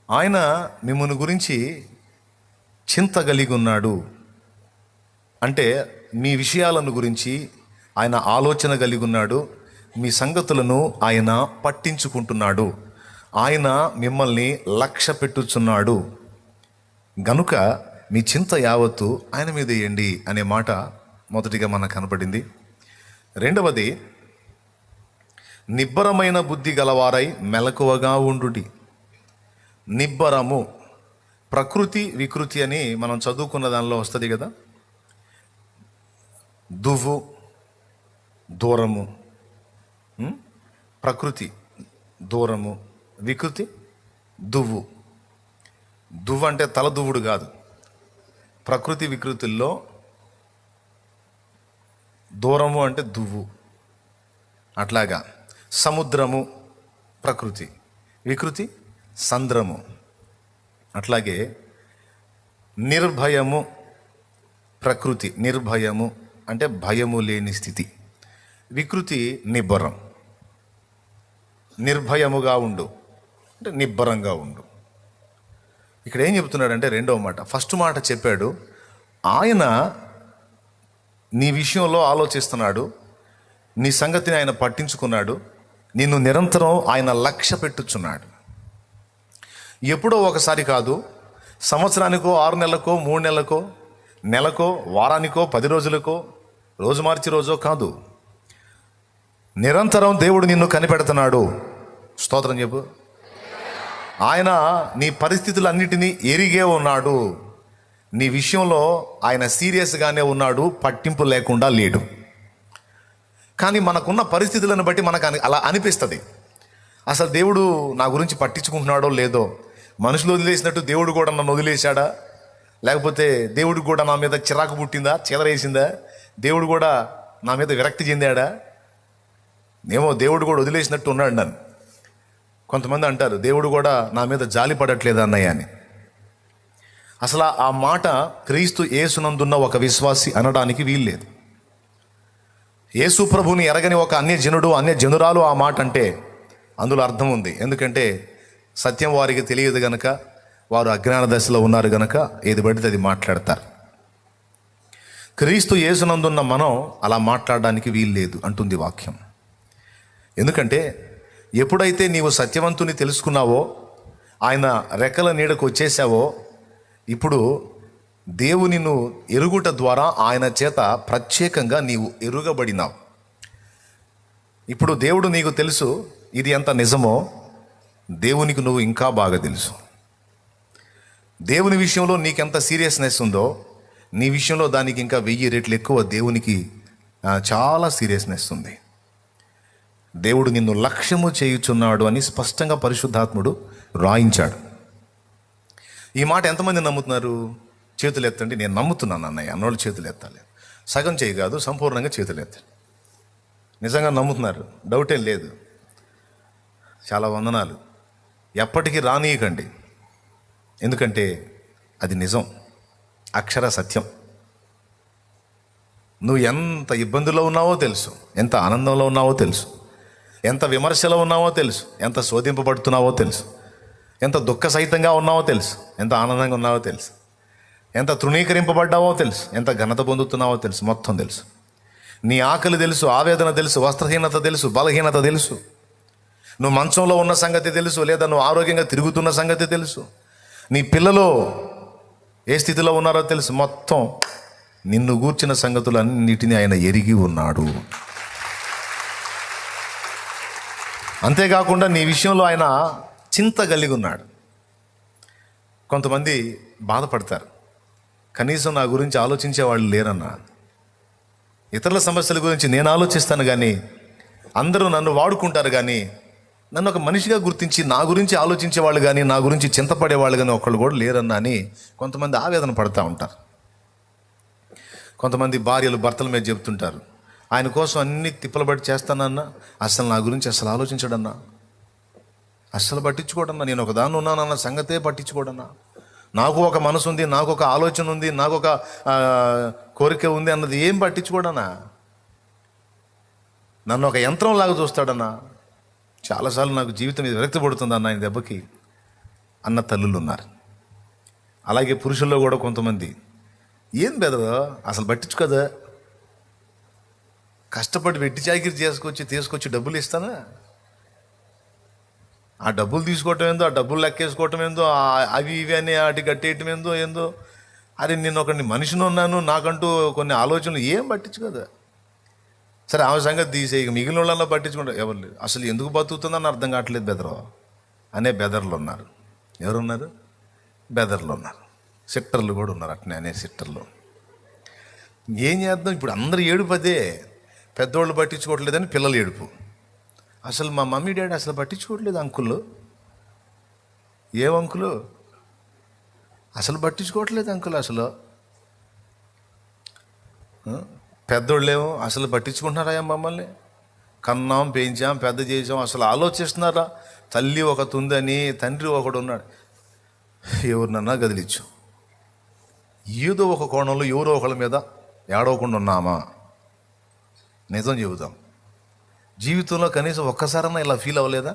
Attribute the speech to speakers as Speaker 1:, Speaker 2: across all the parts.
Speaker 1: ఆయన మిమ్మల్ని గురించి చింత కలిగి ఉన్నాడు. అంటే మీ విషయాలను గురించి ఆయన ఆలోచన కలిగి ఉన్నాడు. మీ సంగతులను ఆయన పట్టించుకుంటున్నాడు. ఆయన మిమ్మల్ని లక్ష్య పెట్టుచున్నాడు. గనుక మీ చింత యావత్తు ఆయన మీద వేయండి అనే మాట మొదటిగా మనకు కనపడింది. రెండవది, నిబ్బరమైన బుద్ధి గలవారై మెలకువగా ఉండుడి. నిబ్బరము, ప్రకృతి వికృతి అని మనం చదువుకున్న దానిలో వస్తుంది కదా. దువ్వు, దూరము. ప్రకృతి దూరము, వికృతి దువ్వు. దువ్వు అంటే తల దువ్వుడు కాదు. ప్రకృతి వికృతుల్లో దూరము అంటే దువ్వు. అట్లాగా సముద్రము ప్రకృతి, వికృతి సంద్రము. అట్లాగే నిర్భయము ప్రకృతి, నిర్భయము అంటే భయము లేని స్థితి. వికృతి నిబ్బరం. నిర్భయముగా ఉండు అంటే నిబ్బరంగా ఉండు. ఇక్కడ ఏం చెప్తున్నాడంటే రెండవ మాట, ఫస్ట్ మాట చెప్పాడు, ఆయన నీ విషయంలో ఆలోచిస్తున్నాడు, నీ సంగతిని ఆయన పట్టించుకున్నాడు, నిన్ను నిరంతరం ఆయన లక్ష్య పెట్టుచున్నాడు. ఎప్పుడో ఒకసారి కాదు, సంవత్సరానికో 6 నెలలకో 3 నెలలకో నెలకో వారానికో 10 రోజులకో రోజు మార్చి రోజో కాదు, నిరంతరం దేవుడు నిన్ను కనిపెడుతున్నాడు. స్తోత్రం చెప్పు. ఆయన నీ పరిస్థితులన్నిటినీ ఎరిగే ఉన్నాడు. నీ విషయంలో ఆయన సీరియస్గానే ఉన్నాడు, పట్టింపు లేకుండా లేడు. కానీ మనకున్న పరిస్థితులను బట్టి మనకు అలా అనిపిస్తుంది. అసలు దేవుడు నా గురించి పట్టించుకుంటున్నాడో లేదో, మనుషులు వదిలేసినట్టు దేవుడు కూడా నన్ను వదిలేశాడా, లేకపోతే దేవుడు కూడా నా మీద చిరాకు పుట్టిందా, చెదరేసిందా, దేవుడు కూడా నా మీద విరక్తి చెందాడా, ఏమో దేవుడు కూడా వదిలేసినట్టు ఉన్నాడు నన్ను. కొంతమంది అంటారు దేవుడు కూడా నా మీద జాలి పడట్లేదు అన్నయ్య అని. అసలు ఆ మాట క్రీస్తు యేసునందున్న ఒక విశ్వాసి అనడానికి వీల్లేదు. యేసు ప్రభుని ఎరగని ఒక అన్యజనుడు, అన్యజనురాలు ఆ మాట అంటే అందులో అర్థం ఉంది. ఎందుకంటే సత్యం వారికి తెలియదు గనక, వారు అజ్ఞాన దశలో ఉన్నారు గనక ఏది పడితే అది మాట్లాడతారు. క్రీస్తు యేసునందున్న మనం అలా మాట్లాడడానికి వీల్లేదు అంటుంది వాక్యం. ఎందుకంటే ఎప్పుడైతే నీవు సత్యవంతుని తెలుసుకున్నావో, ఆయన రెక్కల నీడకు వచ్చేసావో, ఇప్పుడు దేవుని ఎరుగుట ద్వారా ఆయన చేత ప్రత్యేకంగా నీవు ఎరుగబడినావు. ఇప్పుడు దేవుడు నీకు తెలుసు, ఇది ఎంత నిజమో దేవునికి నువ్వు ఇంకా బాగా తెలుసు. దేవుని విషయంలో నీకెంత సీరియస్నెస్ ఉందో, నీ విషయంలో దానికి ఇంకా 1000 రెట్లు ఎక్కువ దేవునికి చాలా సీరియస్నెస్ ఉంది. దేవుడు నిన్ను లక్ష్యము చేయుచున్నాడు అని స్పష్టంగా పరిశుద్ధాత్ముడు రాయించాడు. ఈ మాట ఎంతమంది నమ్ముతున్నారు? చేతులు ఎత్తండి. నేను నమ్ముతున్నాను అన్నయ్య అన్నోళ్ళు చేతులు ఎత్తాలి. సగం చేయి కాదు, సంపూర్ణంగా చేతులు ఎత్తండి. నిజంగా నమ్ముతున్నారు, డౌటే లేదు. చాలా వందనాలు. ఎప్పటికీ రానీయకండి, ఎందుకంటే అది నిజం, అక్షర సత్యం. నువ్వు ఎంత ఇబ్బందుల్లో ఉన్నావో తెలుసు, ఎంత ఆనందంలో ఉన్నావో తెలుసు, ఎంత విమర్శలో ఉన్నావో తెలుసు, ఎంత శోధింపబడుతున్నావో తెలుసు, ఎంత దుఃఖ సహితంగా ఉన్నావో తెలుసు, ఎంత ఆనందంగా ఉన్నావో తెలుసు, ఎంత తృణీకరింపబడ్డావో తెలుసు, ఎంత ఘనత పొందుతున్నావో తెలుసు, మొత్తం తెలుసు. నీ ఆకలి తెలుసు, ఆవేదన తెలుసు, వస్త్రహీనత తెలుసు, బలహీనత తెలుసు, నువ్వు మంచంలో ఉన్న సంగతి తెలుసు, లేదా నువ్వు ఆరోగ్యంగా తిరుగుతున్న సంగతి తెలుసు, నీ పిల్లలు ఏ స్థితిలో ఉన్నారో తెలుసు. మొత్తం నిన్ను గూర్చిన సంగతులన్నిటినీ ఆయన ఎరిగి ఉన్నాడు. అంతేకాకుండా నీ విషయంలో ఆయన చింత కలిగి ఉన్నాడు. కొంతమంది బాధపడతారు, కనీసం నా గురించి ఆలోచించే వాళ్ళు లేరన్నా. ఇతరుల సమస్యల గురించి నేను ఆలోచిస్తాను, కానీ అందరూ నన్ను వాడుకుంటారు, కానీ నన్ను ఒక మనిషిగా గుర్తించి నా గురించి ఆలోచించే వాళ్ళు కానీ, నా గురించి చింతపడే వాళ్ళు కానీ ఒకళ్ళు కూడా లేరన్నా అని కొంతమంది ఆవేదన పడుతూ ఉంటారు. కొంతమంది భార్యలు భర్తల మీద చెబుతుంటారు, ఆయన కోసం అన్ని తిప్పలబడి చేస్తానన్నా, అసలు నా గురించి అసలు ఆలోచించడన్నా, అస్సలు పట్టించుకోడన్నా, నేను ఒక దాన్ని ఉన్నానన్న సంగతే పట్టించుకోడన్నా, నాకు ఒక మనసు ఉంది, నాకు ఒక ఆలోచన ఉంది, నాకు ఒక కోరిక ఉంది అన్నది ఏం పట్టించుకోడన్నా, నన్ను ఒక యంత్రంలాగా చూస్తాడన్నా. చాలాసార్లు నాకు జీవితం మీద విరక్తి పడుతుంది అన్న ఆయన దెబ్బకి. అన్న తల్లులు ఉన్నారు. అలాగే పురుషుల్లో కూడా కొంతమంది ఏం బెదరు అసలు పట్టించుకోదా, కష్టపడి వెట్టి చాకిరి తీసుకొచ్చి డబ్బులు ఇస్తానా, ఆ డబ్బులు తీసుకోవటం ఏందో, ఆ డబ్బులు లెక్కేసుకోవటం ఏందో, అవి ఇవి అని వాటి కట్టేయటం ఏందో. అరే నేను ఒకరిని మనిషిని ఉన్నాను, నాకంటూ కొన్ని ఆలోచనలు ఏం పట్టించుకోదా. సరే ఆమె సంగతి తీసే, ఇక మిగిలిన వాళ్ళల్లో పట్టించుకుంటారు ఎవరు లేరు. అసలు ఎందుకు బతుకుతుందని అర్థం కావట్లేదు బెదరు అనే బెదర్లు ఉన్నారు. ఎవరున్నారు? బెదర్లు ఉన్నారు. సిట్టర్లు కూడా ఉన్నారు అట్నే అనే సిట్టర్లు. ఏం చేద్దాం ఇప్పుడు? అందరు ఏడుపు అదే, పెద్దోళ్ళు పట్టించుకోవట్లేదని పిల్లలు ఏడుపు. అసలు మా మమ్మీ డాడీ అసలు పట్టించుకోవట్లేదు అంకుల్. ఏం అంకులు? అసలు పట్టించుకోవట్లేదు అంకుల్. అసలు పెద్దోళ్ళేమో అసలు పట్టించుకుంటున్నారా మమ్మల్ని? కన్నాం, పెంచాం, పెద్ద చేసాం, అసలు ఆలోచిస్తున్నారా? తల్లి ఒకటి ఉందని, తండ్రి ఒకడు ఉన్నాడు. ఎవరినన్నా గదిలిచ్చు, ఏదో ఒక కోణంలో ఎవరో ఒకళ్ళ మీద ఏడవకుండా ఉన్నామా? నిజం చెబుతాం, జీవితంలో కనీసం ఒక్కసారన్నా ఇలా ఫీల్ అవ్వలేదా?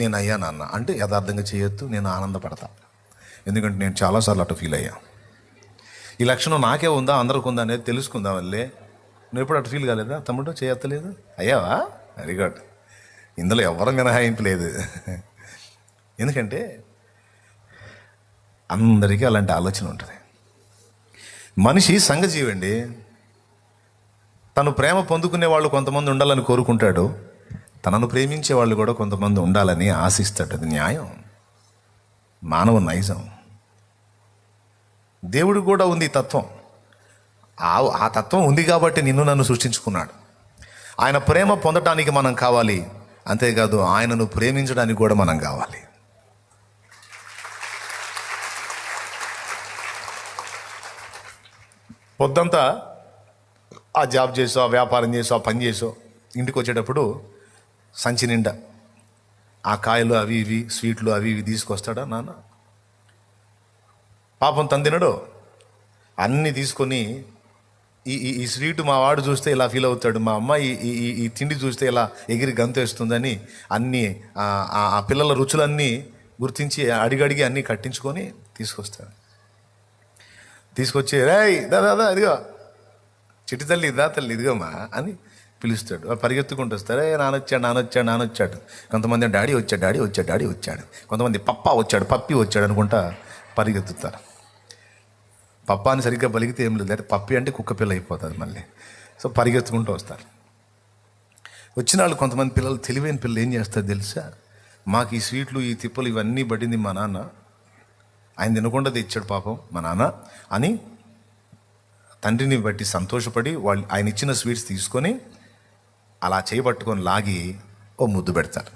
Speaker 1: నేను అయ్యా నాన్న అంటే యథార్థంగా చేయొద్దు, నేను ఆనందపడతా. ఎందుకంటే నేను చాలాసార్లు అటు ఫీల్ అయ్యా. ఈ లక్షణం నాకే ఉందా అందరికి ఉందా అనేది తెలుసుకుందాం వెళ్ళే. నువ్వు ఎప్పుడు అటు ఫీల్ కాలేదా తమ్ముడు? చేయత్తలేదు అయ్యావా? Very good. ఇందులో ఎవరు మినహాయింపు లేదు. ఎందుకంటే అందరికీ అలాంటి ఆలోచన ఉంటుంది. మనిషి సంఘజీవండి. తను ప్రేమ పొందుకునే వాళ్ళు కొంతమంది ఉండాలని కోరుకుంటాడు, తనను ప్రేమించే వాళ్ళు కూడా కొంతమంది ఉండాలని ఆశిస్తాడు. అది న్యాయం, మానవ నైజం. దేవుడు కూడా ఉంది ఈ తత్వం. ఆ తత్వం ఉంది కాబట్టి నిన్ను నన్ను సృష్టించుకున్నాడు. ఆయన ప్రేమ పొందటానికి మనం కావాలి, అంతేకాదు ఆయనను ప్రేమించడానికి కూడా మనం కావాలి. పొద్దంతా ఆ జాబ్ చేసో, ఆ వ్యాపారం చేసో, ఆ పని చేసో, ఇంటికి వచ్చేటప్పుడు సంచి నిండా ఆ కాయలు అవి ఇవి స్వీట్లు అవి ఇవి తీసుకొస్తాడా నాన్న? పాపం తను తినడు. అన్నీ తీసుకొని ఈ స్వీట్ మా వాడు చూస్తే ఇలా ఫీల్ అవుతాడు, మా అమ్మ ఈ తిండి చూస్తే ఇలా ఎగిరి గంతేస్తుందని అన్నీ ఆ పిల్లల రుచులన్నీ గుర్తించి అడిగడిగి అన్నీ కట్టించుకొని తీసుకొస్తాడు. తీసుకొచ్చి రేయ్ దాదా ఇదిగో చిట్టి తల్లి దా తల్లి ఇదిగోమ్మా అని పిలుస్తాడు. పరిగెత్తుకుంటూ వస్తారే నానొచ్చాడు. కొంతమంది డాడీ వచ్చాడు. కొంతమంది పప్పా వచ్చాడు, పప్పి వచ్చాడు అనుకుంటా పరిగెత్తుతారు. పప్పా అని సరిగ్గా పలిగితే ఏం లేదు, లేకపోతే పప్పి అంటే కుక్క పిల్ల అయిపోతుంది మళ్ళీ. సో పరిగెత్తుకుంటూ వస్తారు. వచ్చిన వాళ్ళు కొంతమంది పిల్లలు, తెలివైన పిల్లలు ఏం చేస్తారు తెలుసా? మాకు ఈ స్వీట్లు ఈ తిప్పలు ఇవన్నీ పడింది మా నాన్న, ఆయన తినకుండా తెచ్చాడు పాపం మా నాన్న అని తండ్రిని బట్టి సంతోషపడి వాళ్ళు ఆయన ఇచ్చిన స్వీట్స్ తీసుకొని అలా చేయబట్టుకొని లాగి ఓ ముద్దు పెడతారు.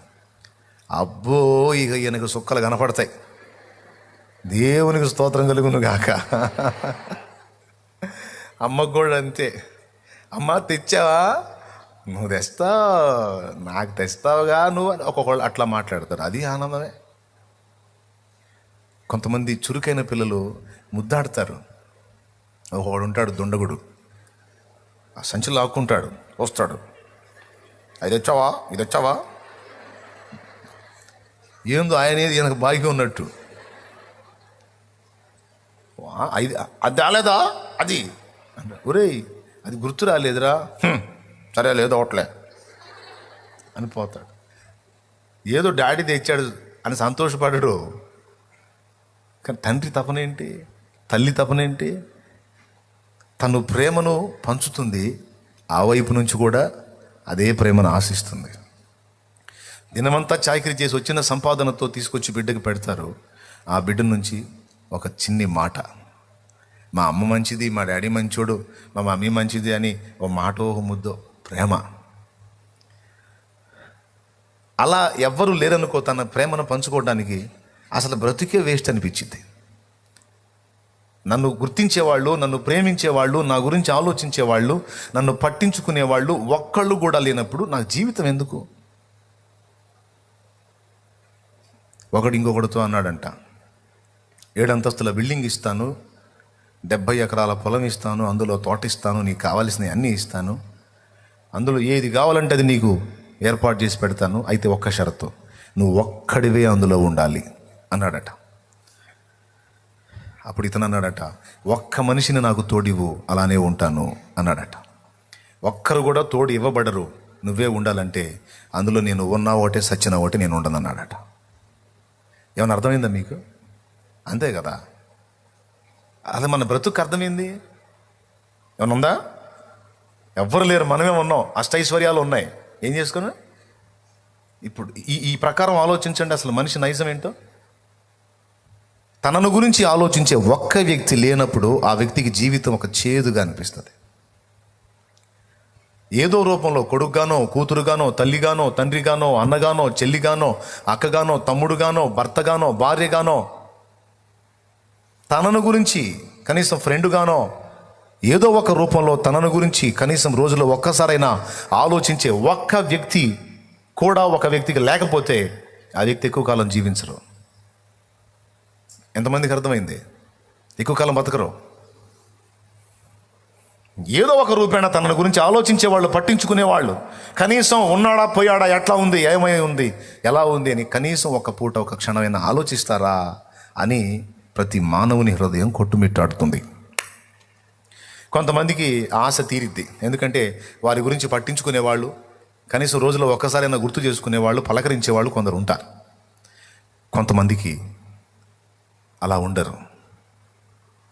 Speaker 1: అబ్బో ఇక ఈయనకు సుక్కలు కనపడతాయి. దేవునికి స్తోత్రం కలుగును గాక. అమ్మకు కూడా అంతే. అమ్మ తెచ్చావా? నువ్వు తెస్తావు, నాకు తెస్తావుగా నువ్వు అని ఒక్కొక్కళ్ళు అట్లా మాట్లాడతారు. అది ఆనందమే. కొంతమంది చురుకైన పిల్లలు ముద్దాడతారు. ఒకడు ఉంటాడు దుండగుడు, ఆ సంచులు లాక్కుంటాడు, వస్తాడు, ఇది వచ్చావా ఏందో ఆయన ఈయనకు బాగా ఉన్నట్టు. అది రాలేదా అది అంటే, ఒరేయ్ అది గుర్తు రాలేదురా, సరే లేదు ఒకట్లే అని పోతాడు. ఏదో డాడీ తెచ్చాడు అని సంతోషపడడు. కానీ తండ్రి తపనేంటి, తల్లి తపనేంటి? తను ప్రేమను పంచుతుంది, ఆ వైపు నుంచి కూడా అదే ప్రేమను ఆశిస్తుంది. దినమంతా చాకరీ చేసి వచ్చిన సంపాదనతో తీసుకొచ్చి బిడ్డకి పెడతారు. ఆ బిడ్డ నుంచి ఒక చిన్ని మాట, మా అమ్మ మంచిది, మా డాడీ మంచోడు, మా మమ్మీ మంచిది అని ఒక మాట, ఒక ముద్దో ప్రేమ. అలా ఎవ్వరూ లేరనుకో తన ప్రేమను పంచుకోవడానికి. అసలు బ్రతికే వేస్ట్ అనిపించింది. నన్ను గుర్తించేవాళ్ళు, నన్ను ప్రేమించేవాళ్ళు, నా గురించి ఆలోచించేవాళ్ళు, నన్ను పట్టించుకునేవాళ్ళు ఒక్కళ్ళు కూడా లేనప్పుడు నాకు జీవితం ఎందుకు? ఒకడు ఇంకొకడితో అన్నాడంట, 7 అంతస్తుల బిల్డింగ్ ఇస్తాను, 70 ఎకరాల పొలం ఇస్తాను, అందులో తోట ఇస్తాను, నీకు కావాల్సినవి అన్నీ ఇస్తాను, అందులో ఏది కావాలంటే అది నీకు ఏర్పాటు చేసి పెడతాను, అయితే ఒక్క షరతు, నువ్వు ఒక్కడివే అందులో ఉండాలి అన్నాడట. అప్పుడు ఇతను అన్నాడట, ఒక్క మనిషిని నాకు తోడివు, అలానే ఉంటాను అన్నాడట. ఒక్కరు కూడా తోడు ఇవ్వబడరు, నువ్వే ఉండాలంటే అందులో నేను ఉన్నా ఒకటే సచ్చినా ఒకటే నేను ఉండను అన్నాడట. ఏమన్నా అర్థమైందా మీకు? అంతే కదా. అది మన బ్రతుకు అర్థమైంది. ఏమన్నా ఉందా? ఎవ్వరు లేరు, మనమే ఉన్నాం. అష్టైశ్వర్యాలు ఉన్నాయి. ఏం చేసుకున్నా? ఇప్పుడు ఈ ప్రకారం ఆలోచించండి. అసలు మనిషి నైజం ఏంటో. తనను గురించి ఆలోచించే ఒక్క వ్యక్తి లేనప్పుడు ఆ వ్యక్తికి జీవితం ఒక చేదుగా అనిపిస్తుంది. ఏదో రూపంలో కొడుకుగానో, కూతురుగానో, తల్లిగానో, తండ్రిగానో, అన్నగానో, చెల్లిగానో, అక్కగానో, తమ్ముడుగానో, భర్తగానో, భార్యగానో, తనను గురించి కనీసం ఫ్రెండుగానో ఏదో ఒక రూపంలో తనను గురించి కనీసం రోజులో ఒక్కసారైనా ఆలోచించే ఒక్క వ్యక్తి కూడా ఒక వ్యక్తికి లేకపోతే ఆ వ్యక్తి ఎక్కువ కాలం జీవించరు. ఎంతమందికి అర్థమైంది? ఎక్కువ కాలం బతకరు. ఏదో ఒక రూపేణ తన గురించి ఆలోచించేవాళ్ళు, పట్టించుకునేవాళ్ళు, కనీసం ఉన్నాడా పోయాడా, ఎట్లా ఉంది, ఏమై ఉంది, ఎలా ఉంది అని కనీసం ఒక పూట ఒక క్షణమైనా ఆలోచిస్తారా అని ప్రతి మానవుని హృదయం కొట్టుమిట్టాడుతుంది. కొంతమందికి ఆశ తీరిద్ది, ఎందుకంటే వారి గురించి పట్టించుకునేవాళ్ళు, కనీసం రోజులో ఒక్కసారైనా గుర్తు చేసుకునేవాళ్ళు, పలకరించేవాళ్ళు కొందరు ఉంటారు. కొంతమందికి అలా ఉండరు.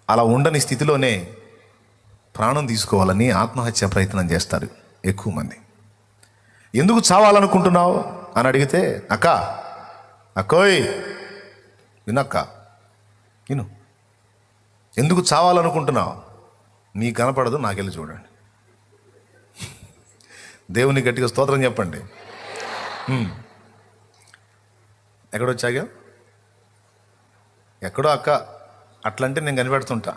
Speaker 1: అలా ఉండని స్థితిలోనే ప్రాణం తీసుకోవాలని ఆత్మహత్య ప్రయత్నం చేస్తారు ఎక్కువ మంది. ఎందుకు చావాలనుకుంటున్నావు అని అడిగితే, అక్కోయ్ వినక్క విను, ఎందుకు చావాలనుకుంటున్నావు? నీకు కనపడదు, నాకెళ్ళి చూడండి. దేవుని గట్టిగా స్తోత్రం చెప్పండి. ఎక్కడొచ్చాగా? ఎక్కడో అక్క అట్లంటే నేను కనిపెడుతుంటా.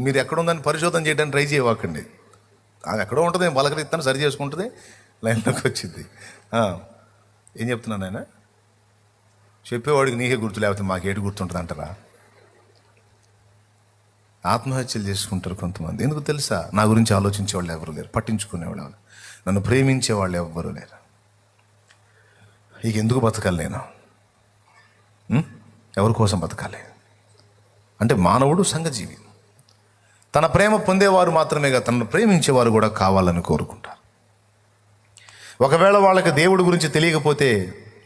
Speaker 1: మీరు ఎక్కడుందని పరిశోధన చేయడానికి ట్రై చేయవాకండి. అది ఎక్కడో ఉంటుంది, నేను పలకరిస్తాను, సరి చేసుకుంటుంది, లైన్లోకి వచ్చింది. ఏం చెప్తున్నాను ఆయన? చెప్పేవాడికి నీకే గుర్తు, లేకపోతే మాకేటి గుర్తుంటుంది అంటారా? ఆత్మహత్యలు చేసుకుంటారు కొంతమంది. ఎందుకు తెలుసా? నా గురించి ఆలోచించేవాళ్ళు ఎవరు లేరు, పట్టించుకునేవాళ్ళు, నన్ను ప్రేమించేవాళ్ళు ఎవ్వరు లేరు. ఇక ఎందుకు బతకాలి నేను? ఎవరి కోసం బతకాలి? అంటే మానవుడు సంఘజీవి. తన ప్రేమ పొందేవారు మాత్రమేగా తనను ప్రేమించేవారు కూడా కావాలని కోరుకుంటారు. ఒకవేళ వాళ్ళకి దేవుడి గురించి తెలియకపోతే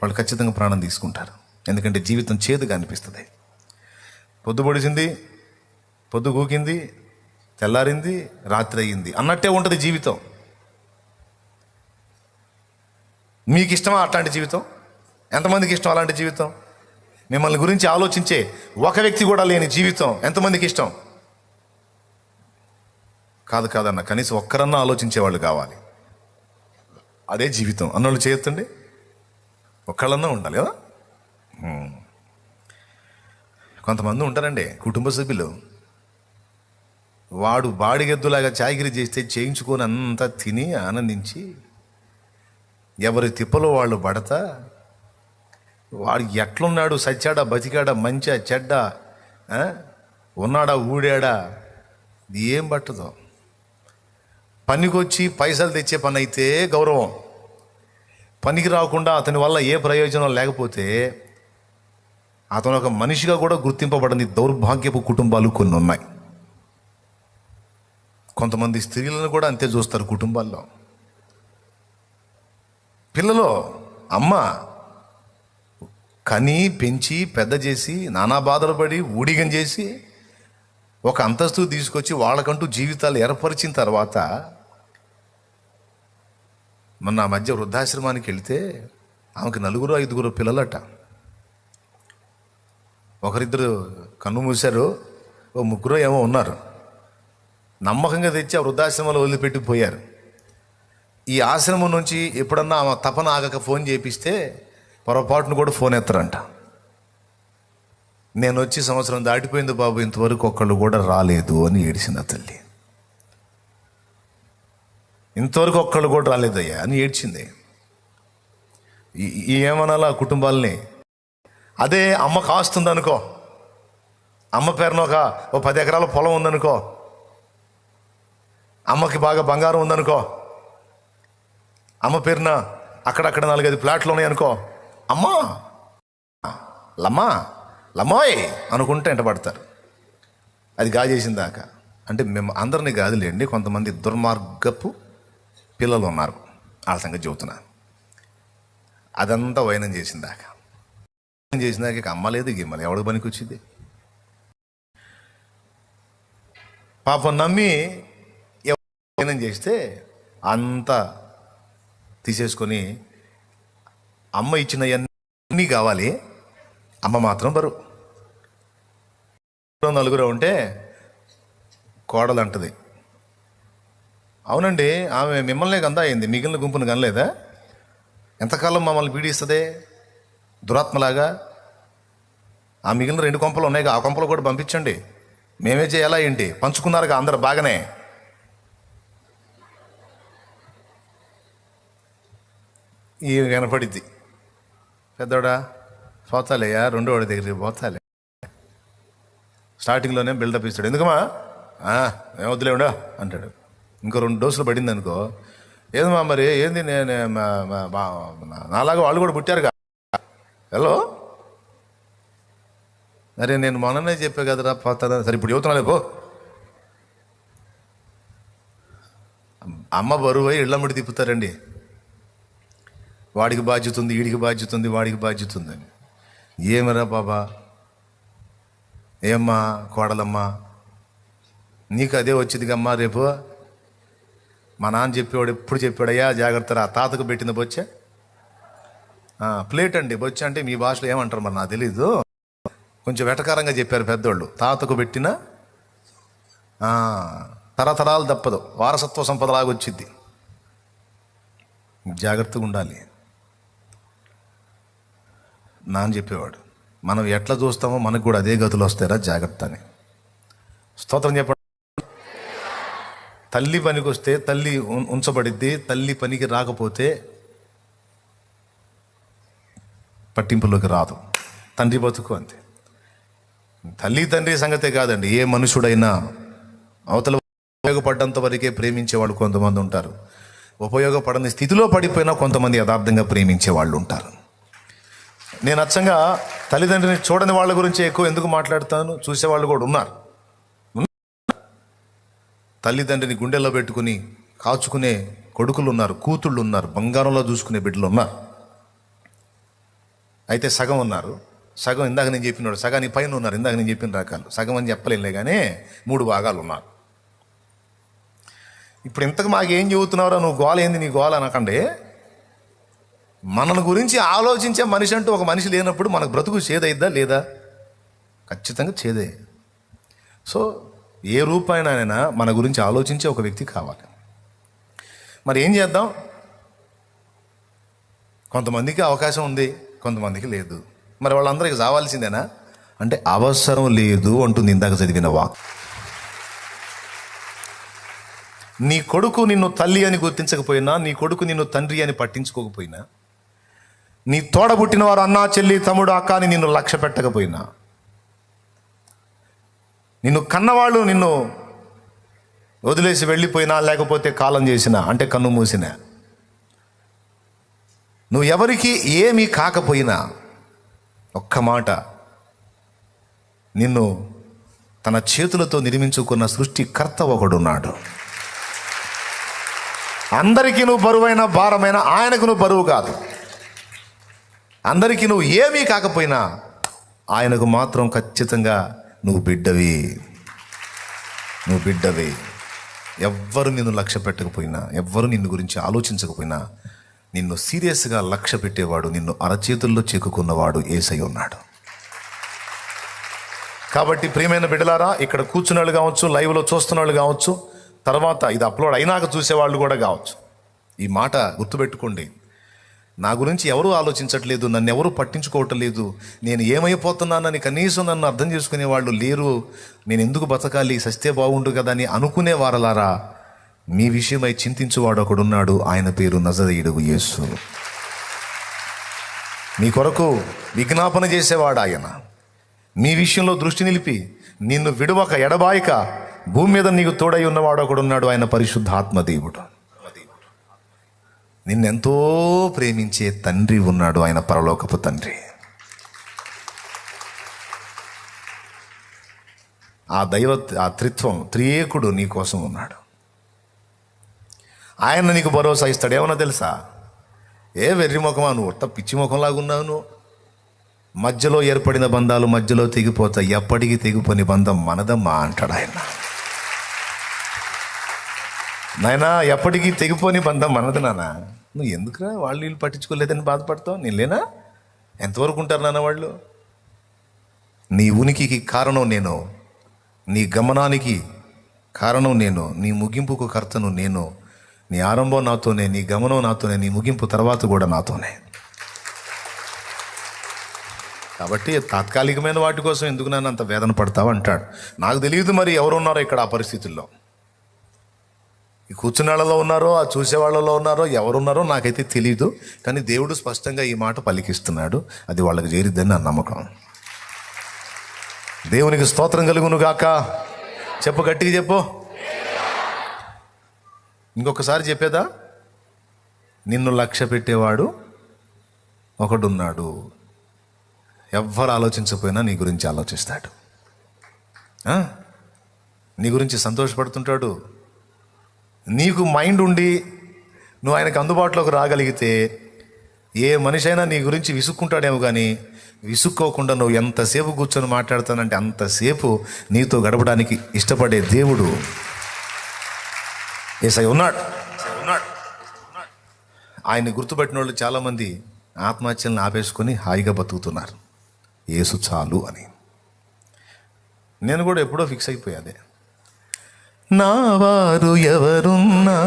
Speaker 1: వాళ్ళు ఖచ్చితంగా ప్రాణం తీసుకుంటారు. ఎందుకంటే జీవితం చేదుగా అనిపిస్తుంది. పొద్దు పొడిచింది, పొద్దు గూకింది, తెల్లారింది, రాత్రి అయ్యింది అన్నట్టే ఉంటుంది జీవితం. మీకు ఇష్టమా అట్లాంటి జీవితం? ఎంతమందికి ఇష్టం అలాంటి జీవితం? మిమ్మల్ని గురించి ఆలోచించే ఒక వ్యక్తి కూడా లేని జీవితం ఎంతమందికి ఇష్టం? కాదన్న, కనీసం ఒక్కరన్నా ఆలోచించేవాళ్ళు కావాలి. అదే జీవితం అన్నోళ్ళు చేయొద్దండి. ఒక్కళ్ళన్నా ఉండాలి కదా. కొంతమంది ఉంటారండి కుటుంబ సభ్యులు, వాడు బాడిగెద్దులాగా చాకిరీ చేస్తే చేయించుకొని అంతా తిని ఆనందించి ఎవరి తిప్పలో వాళ్ళు పడతా, వాడు ఎట్లున్నాడు, సచ్చాడా బతికాడా, మంచా చెడ్డా, ఉన్నాడా ఊడాడా, ఏం పట్టదో. పనికొచ్చి పైసలు తెచ్చే పని అయితే గౌరవం, పనికి రాకుండా అతని వల్ల ఏ ప్రయోజనం లేకపోతే అతను ఒక మనిషిగా కూడా గుర్తింపబడని దౌర్భాగ్యపు కుటుంబాలు కొన్ని ఉన్నాయి. కొంతమంది స్త్రీలను కూడా అంతే చూస్తారు కుటుంబాల్లో. పిల్లలు అమ్మ కని పెంచి పెద్ద చేసి నానా బాధలు పడి ఊడిగం చేసి ఒక అంతస్తు తీసుకొచ్చి వాళ్ళకంటూ జీవితాలు ఏర్పరిచిన తర్వాత మొన్న ఆ మధ్య వృద్ధాశ్రమానికి వెళితే ఆమెకి 4-5 పిల్లలట. ఒకరిద్దరు కన్ను మూశారు, 3 ఏమో ఉన్నారు. నమ్మకంగా తెచ్చి ఆ వృద్ధాశ్రమంలో వదిలిపెట్టిపోయారు. ఈ ఆశ్రమం నుంచి ఎప్పుడన్నా ఆమె తపన ఆగక ఫోన్ చేపిస్తే పొరపాటును కూడా ఫోన్ ఎత్తరంట. నేను వచ్చి సంవత్సరం దాటిపోయింది బాబు, ఇంతవరకు ఒక్కళ్ళు కూడా రాలేదు అని ఏడ్చింది ఆ తల్లి. ఇంతవరకు ఒక్కళ్ళు కూడా రాలేదయ్యా అని ఏడ్చింది. ఏమనాలా కుటుంబాలని? అదే అమ్మ కాస్తుంది అనుకో, అమ్మ పేరున ఓ 10 ఎకరాల పొలం ఉందనుకో, అమ్మకి బాగా బంగారం ఉందనుకో, అమ్మ పేరున అక్కడక్కడ 4-5 ఫ్లాట్లు ఉన్నాయనుకో, అమ్మా లమ్మా లమ్మోయ్ అనుకుంటే వెంటబడతారు. అది గాజేసిన దాకా. అంటే మేము అందరినీ కాదులేండి, కొంతమంది దుర్మార్గపు పిల్లలు ఉన్నారు, వాళ్ళ సంగతి చెబుతున్నా. అదంతా వైనం చేసిన దాకా ఇక అమ్మలేదు గిమ్మలేదు, ఎవడు పనికి వచ్చింది? పాపం నమ్మి వైనం చేస్తే అంతా తీసేసుకొని అమ్మ ఇచ్చినవన్నీ కావాలి, అమ్మ మాత్రం బరువు. నలుగురు ఉంటే కోడలు అంటది, అవునండి ఆమె మిమ్మల్నే గందా అయింది, మిగిలిన గుంపును కనలేదా? ఎంతకాలం మమ్మల్ని పీడిస్తుంది దురాత్మలాగా? ఆ మిగిలిన 2 కొంపలు ఉన్నాయి, ఆ కొంపలు కూడా పంపించండి, మేమే చేయాలా ఏంటి? పంచుకున్నారుగా అందరు బాగానే. ఈ కనపడిద్ది, పెద్దోడా పోతాలేయా, రెండోవాడి దగ్గరికి పోతాలే. స్టార్టింగ్లోనే బిల్డప్ ఇస్తాడు, ఎందుకమ్మా ఏం వద్దులేవుడా అంటాడు. ఇంకో 2 డోసులు పడింది అనుకో, ఏదమ్మా మరి ఏంది, నేను నాలాగా వాళ్ళు కూడా పుట్టారుగా, హలో అరే నేను మొన్ననే చెప్పా కదరా పోతారా, సరే ఇప్పుడు చెబుతున్నా పో. అమ్మ బరువు అయి ఇళ్ళమ్మడి తిప్పుతారండి, వాడికి బాధ్యత ఉంది, వీడికి బాధ్యత ఉంది, వాడికి బాధ్యత ఉందని. ఏమరా బాబా, ఏమ్మా కోడలమ్మా, నీకు అదే వచ్చిందిగమ్మా రేపు. మా నాన్న చెప్పేవాడు ఎప్పుడు చెప్పాడయ్యా జాగ్రత్త, ఆ తాతకు పెట్టిన బొచ్చే ప్లేట్ అండి. బొచ్చ అంటే మీ భాషలో ఏమంటారు మరి నాకు తెలీదు, కొంచెం వెటకారంగా చెప్పారు పెద్దోళ్ళు. తాతకు పెట్టిన తరతరాలు తప్పదు, వారసత్వ సంపదలాగా వచ్చింది. జాగ్రత్తగా ఉండాలి. నాన్న చెప్పేవాడు, మనం ఎట్లా చూస్తామో మనకు కూడా అదే గతులు వస్తారా, జాగ్రత్త అని. స్తోత్రం చెప్పండి. తల్లి పనికి వస్తే తల్లి ఉంచబడిద్ది, తల్లి పనికి రాకపోతే పట్టింపులోకి రాదు. తండ్రి బతుకు అంతే. తల్లి తండ్రి సంగతే కాదండి, ఏ మనుషుడైనా అవతల ఉపయోగపడ్డంత వరకే ప్రేమించేవాళ్ళు కొంతమంది ఉంటారు, ఉపయోగపడని స్థితిలో పడిపోయినా కొంతమంది యథార్థంగా ప్రేమించే వాళ్ళు ఉంటారు. నేను అచ్చంగా తల్లిదండ్రిని చూడని వాళ్ళ గురించి ఎక్కువ ఎందుకు మాట్లాడుతాను, చూసేవాళ్ళు కూడా ఉన్నారు. తల్లిదండ్రిని గుండెల్లో పెట్టుకుని కాచుకునే కొడుకులు ఉన్నారు, కూతుళ్ళు ఉన్నారు, బంగారంలో చూసుకునే బిడ్డలు ఉన్నారు. అయితే సగం ఉన్నారు, సగం ఇందాక నేను చెప్పినాడు, సగానికి పైన ఉన్నారు. ఇందాక నేను చెప్పిన రకాలు సగం అని చెప్పలేనులే కానీ 3 భాగాలు ఉన్నారు. ఇప్పుడు ఇంతకు మాకేం చెబుతున్నారో, నువ్వు గోల ఏంది నీ గోల అనకండి. మనల గురించి ఆలోచించే మనిషి అంటూ ఒక మనిషి లేనప్పుడు మనకు బ్రతుకు చేదైద్దా లేదా? ఖచ్చితంగా చేదే. సో ఏ రూపాయినైనా మన గురించి ఆలోచించే ఒక వ్యక్తి కావాలి. మరి ఏం చేద్దాం? కొంతమందికి అవకాశం ఉంది, కొంతమందికి లేదు. మరి వాళ్ళందరికీ చావాల్సిందేనా అంటే అవసరం లేదు అంటుంది ఇందాక చదివిన వాక్. నీ కొడుకు నిన్ను తల్లి అని గుర్తించకపోయినా, నీ కొడుకు నిన్ను తండ్రి అని పట్టించుకోకపోయినా, నీ తోడబుట్టిన వారు అన్నా చెల్లి తమ్ముడు అక్క అని నిన్ను లక్ష్య పెట్టకపోయినా, నిన్ను కన్నవాళ్ళు నిన్ను వదిలేసి వెళ్ళిపోయినా, లేకపోతే కాలం చేసినా అంటే కన్ను మూసినా, నువ్వు ఎవరికి ఏమీ కాకపోయినా, ఒక్క మాట, నిన్ను తన చేతులతో నిర్మించుకున్న సృష్టికర్త ఒకడున్నాడు. అందరికీ నువ్వు బరువైన భారమైన ఆయనకు నువ్వు బరువు కాదు. అందరికీ నువ్వు ఏమీ కాకపోయినా ఆయనకు మాత్రం ఖచ్చితంగా నువ్వు బిడ్డవి. నువ్వు బిడ్డవి. ఎవ్వరు నిన్ను లక్ష్య పెట్టకపోయినా, ఎవ్వరు నిన్ను గురించి ఆలోచించకపోయినా, నిన్ను సీరియస్గా లక్ష్య పెట్టేవాడు, నిన్ను అరచేతుల్లో చెక్కుకున్నవాడు యేసయ్య ఉన్నాడు. కాబట్టి ప్రియమైన బిడ్డలారా, ఇక్కడ కూర్చున్న వాళ్ళు కావచ్చు, లైవ్లో చూస్తున్న వాళ్ళు కావచ్చు, తర్వాత ఇది అప్లోడ్ అయినాక చూసేవాళ్ళు కూడా కావచ్చు, ఈ మాట గుర్తుపెట్టుకోండి. నా గురించి ఎవరూ ఆలోచించట్లేదు, నన్ను ఎవరూ పట్టించుకోవటం లేదు, నేను ఏమైపోతున్నానని కనీసం నన్ను అర్థం చేసుకునే వాళ్ళు లేరు, నేను ఎందుకు బతకాలి, సస్తే బాగుండు కదా అని అనుకునే వారలారా, మీ విషయమై చింతించువాడు ఒకడున్నాడు, ఆయన పేరు నజరేయుడు యేసు. మీ కొరకు విజ్ఞాపన చేసేవాడు ఆయన. మీ విషయంలో దృష్టి నిలిపి నిన్ను విడువక ఎడబాయక భూమి మీద నీకు తోడై ఉన్నవాడు ఒకడున్నాడు, ఆయన పరిశుద్ధాత్మ దేవుడు. నిన్నెంతో ప్రేమించే తండ్రి ఉన్నాడు, ఆయన పరలోకపు తండ్రి. ఆ త్రిత్వం, త్రియేకుడు నీ కోసం ఉన్నాడు. ఆయన నీకు భరోసా ఇస్తాడు. ఏమన్నా తెలుసా? ఏ వెర్రి ముఖమా నువ్వు, ఒట్ట పిచ్చి ముఖంలాగా ఉన్నావు నువ్వు. మధ్యలో ఏర్పడిన బంధాలు మధ్యలో తెగిపోతాయి, ఎప్పటికీ తెగిపోని బంధం మనదమ్మా అంటాడు ఆయన. నాయనా, ఎప్పటికీ తెగిపోని బంధం మనది నాన్న. నువ్వు ఎందుకురా వాళ్ళు వీళ్ళు పట్టించుకోలేదని బాధపడతావు? నేను లేనా? ఎంతవరకు ఉంటారు నాన్న వాళ్ళు? నీ ఉనికికి కారణం నేను, నీ గమనానికి కారణం నేను, నీ ముగింపుకు కర్తను నేను. నీ ఆరంభం నాతోనే, నీ గమనం నాతోనే, నీ ముగింపు తర్వాత కూడా నాతోనే. కాబట్టి తాత్కాలికమైన వాటి కోసం ఎందుకు నన్ను అంత వేదన పడతావు అంటాడు. నాకు తెలియదు మరి ఎవరున్నారో ఇక్కడ ఆ పరిస్థితుల్లో. ఈ కూర్చున్న వాళ్ళలో ఉన్నారో, ఆ చూసే వాళ్ళలో ఉన్నారో, ఎవరున్నారో నాకైతే తెలియదు. కానీ దేవుడు స్పష్టంగా ఈ మాట పలికిస్తున్నాడు. అది వాళ్ళకి చేరిద్దని నా నమ్మకం. దేవునికి స్తోత్రం కలుగును గాక. చెప్పు, గట్టిగా చెప్పు. ఇంకొకసారి చెప్పేదా? నిన్ను లక్ష్య పెట్టేవాడు ఒకడున్నాడు. ఎవ్వరు ఆలోచించకపోయినా నీ గురించి ఆలోచిస్తాడు. నీ గురించి సంతోషపడుతుంటాడు. నీకు మైండ్ ఉండి నువ్వు ఆయనకు అందుబాటులోకి రాగలిగితే ఏ మనిషి అయినా నీ గురించి విసుక్కుంటాడేమో, కానీ విసుక్కోకుండా నువ్వు ఎంతసేపు కూర్చొని మాట్లాడతానంటే అంతసేపు నీతో గడపడానికి ఇష్టపడే దేవుడు యేసయ్య ఉన్నాడు. ఆయన్ని గుర్తుపెట్టిన వాళ్ళు చాలామంది ఆత్మహత్యలను ఆపేసుకొని హాయిగా బతుకుతున్నారు. యేసు చాలు అని. నేను కూడా ఎప్పుడో ఫిక్స్ అయిపోయాదే. నా వారు ఎవరున్నా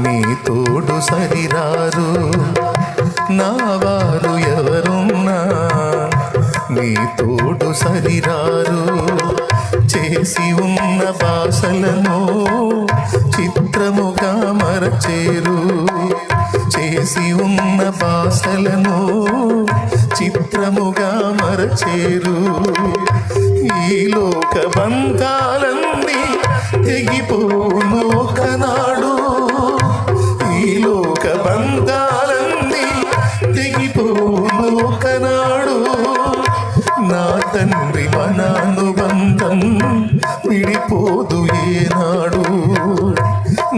Speaker 1: నీ తోడు సరిరారు, నా వారు ఎవరున్నా నీ తోడు సరిరారు. చేసి ఉన్న భాషలను చిత్రముగా మరచేరు, చేసి ఉన్న భాషలను చిత్రముగా మరచేరు. ఈ లోక బంధాలన్నీ తెగిపోను ఒకనాడు, ఈ లోక బంధాలన్నీ తెగిపోను ఒకనాడు. నా తండ్రి మన అనుబంధం విడిపోదు ఏనాడు,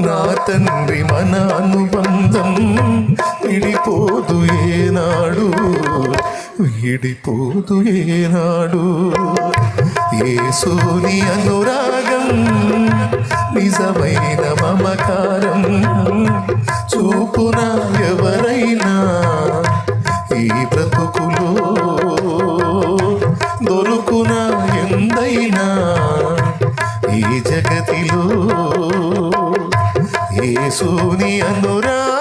Speaker 1: నా తండ్రి మన అనుబంధం విడిపోదు ఏనాడు, విడిపోదు ఏనాడు. యేసుని అనురాగం నిజమైన మమకారం చూపున ఎవరైనా ఈ బ్రతుకులో దొరుకున ఎందైనా ఈ జగతిలో. యేసుని అనురాగం